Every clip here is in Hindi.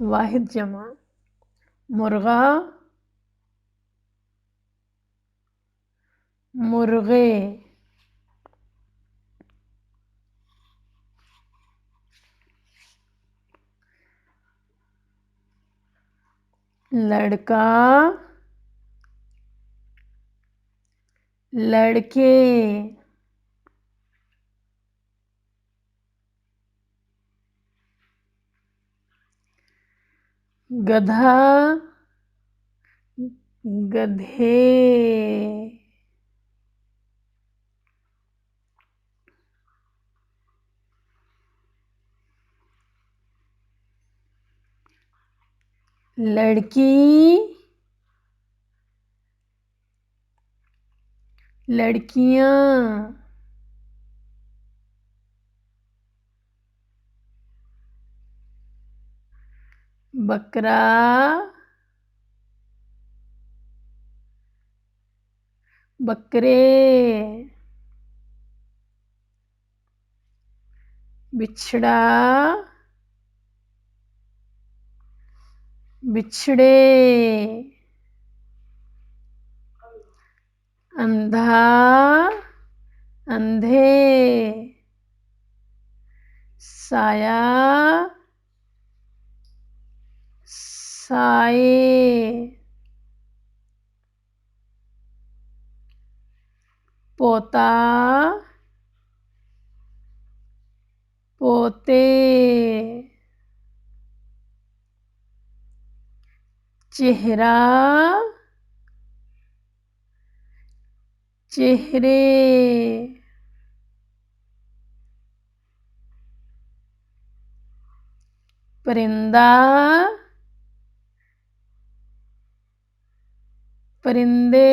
वाहिद जमा मुर्गा मुर्गे लड़का लड़के गधा गधे लड़की लड़कियां बकरा बकरे बिछड़ा बिछड़े अंधा अंधे साया साए पोता पोते चेहरा चेहरे परिंदा परिंदे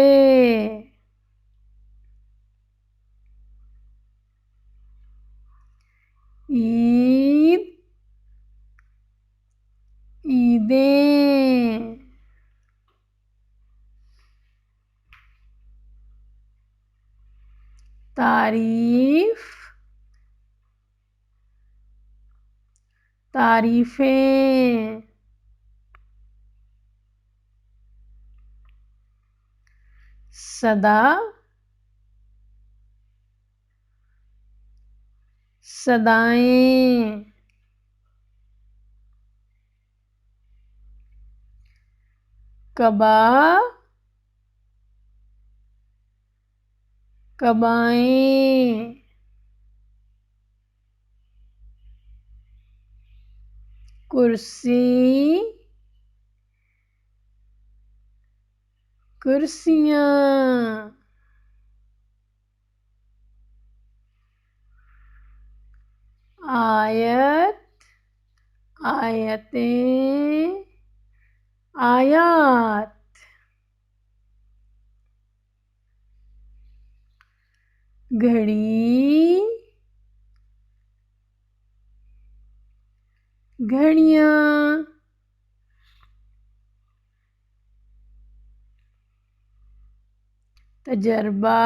ईद ईदें तारीफ तारीफें सदा सदाएं कबा कबाएं कुर्सी कुर्सियां आयत आयतें आयात घड़ी घड़ियां तजर्बा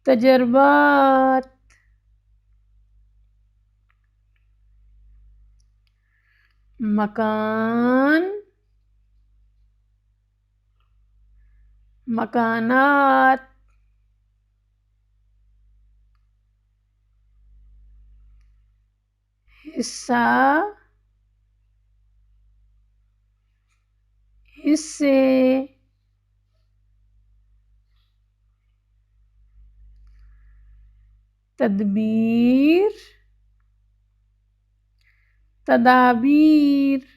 तजर्बात मकान मकानात हिस्सा हिस्से तदबीर तदाबीर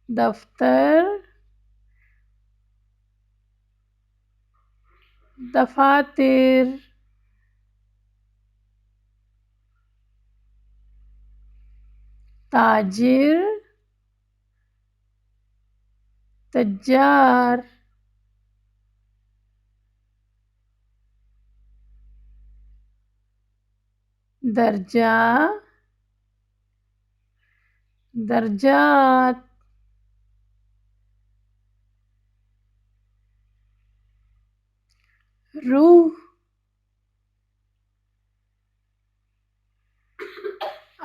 दफ्तर दफातर ताजिर तज्जार दर्जा दर्जात रूह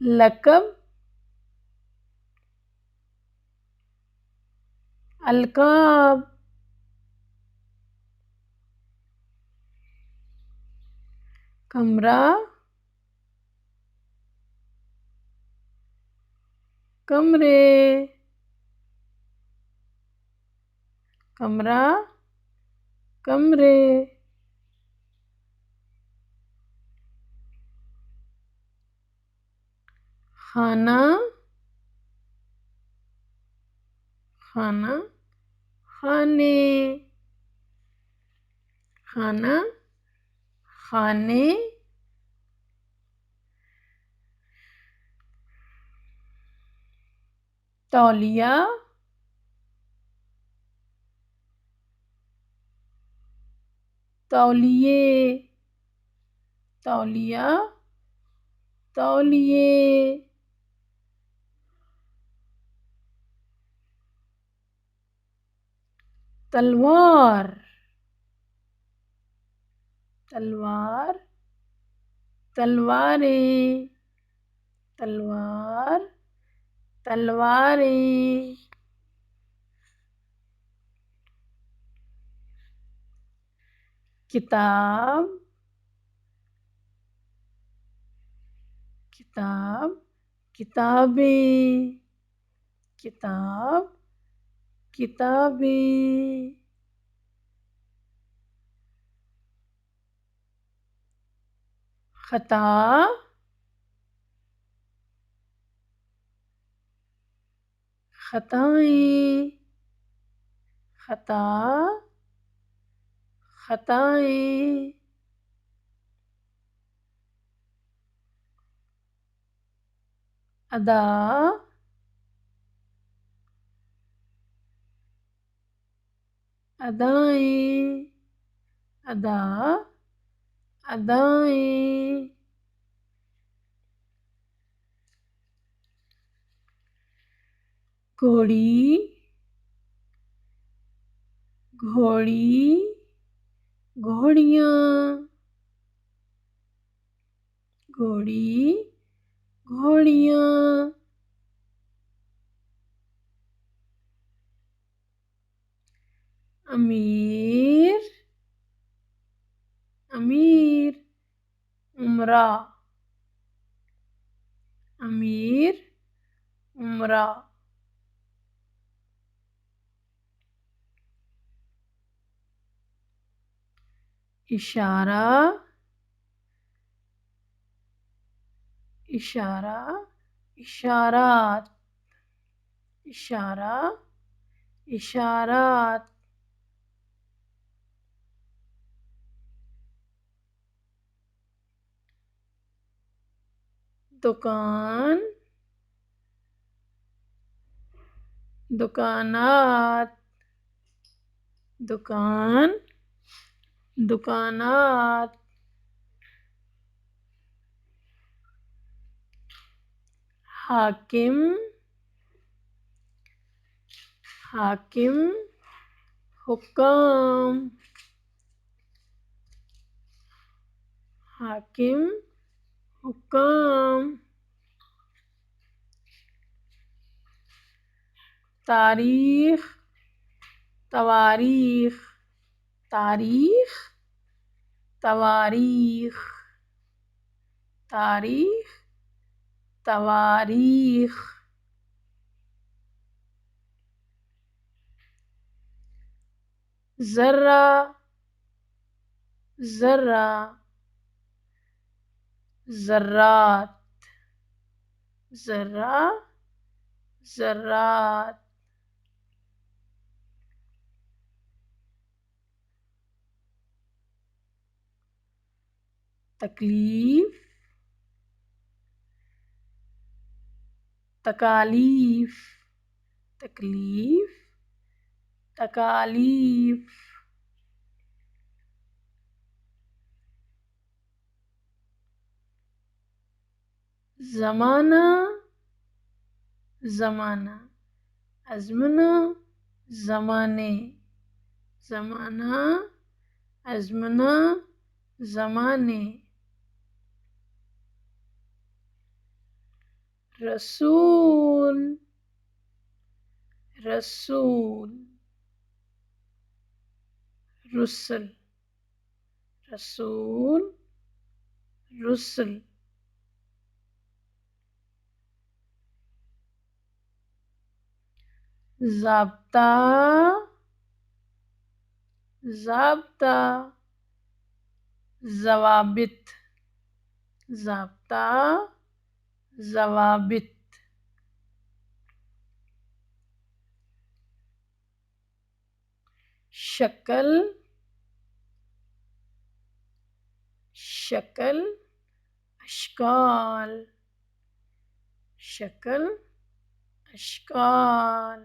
लकब अलकाब कमरा कमरे कमरा कमरे खाना खाना खाने खाना खाने तौलिया तौलिए तौलिया तौलिए तलवार तलवार तलवारें तलवार तलवारें किताब किताब किताबें किताब किताबें खता खताएं खता खताएं अदा अदाएं अदा अदाएं घोड़ी घोड़ी घोड़ियाँ घोड़ी घोड़ियाँ अमीर अमीर उमरा अमीर उमरा इशारा इशारा इशारात इशारा इशारात दुकान दुकानात दुकान दुकानात हाकिम हाकिम हुक्म हाकिम हुक्म तारीख तवारीख तारीख तवारीख तारीख तवारीख ज़र्रा ज़र्रा ज़र्रात ज़र्रा ज़र्रात, तकलीफ, तकालीफ, तकलीफ, तकालीफ, ज़माना, ज़माना, अज़मना, ज़माने, ज़माना, अज़मना, ज़माने, रसूल, रसूल, रुसल, रसूल, रुसल, ज़ाब्ता, ज़ाब्ता, ज़वाबित, ज़ाब्ता, ज़वाबित, शक्ल, शक्ल, अश्काल, शक्ल, अश्काल,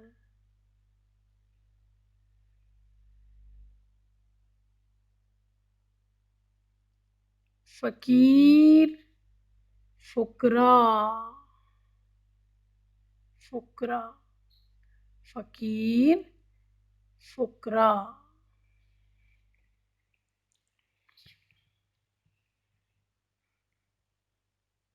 फ़कीर, फ़ुकरा, फ़ुकरा, फ़कीर, फ़ुकरा।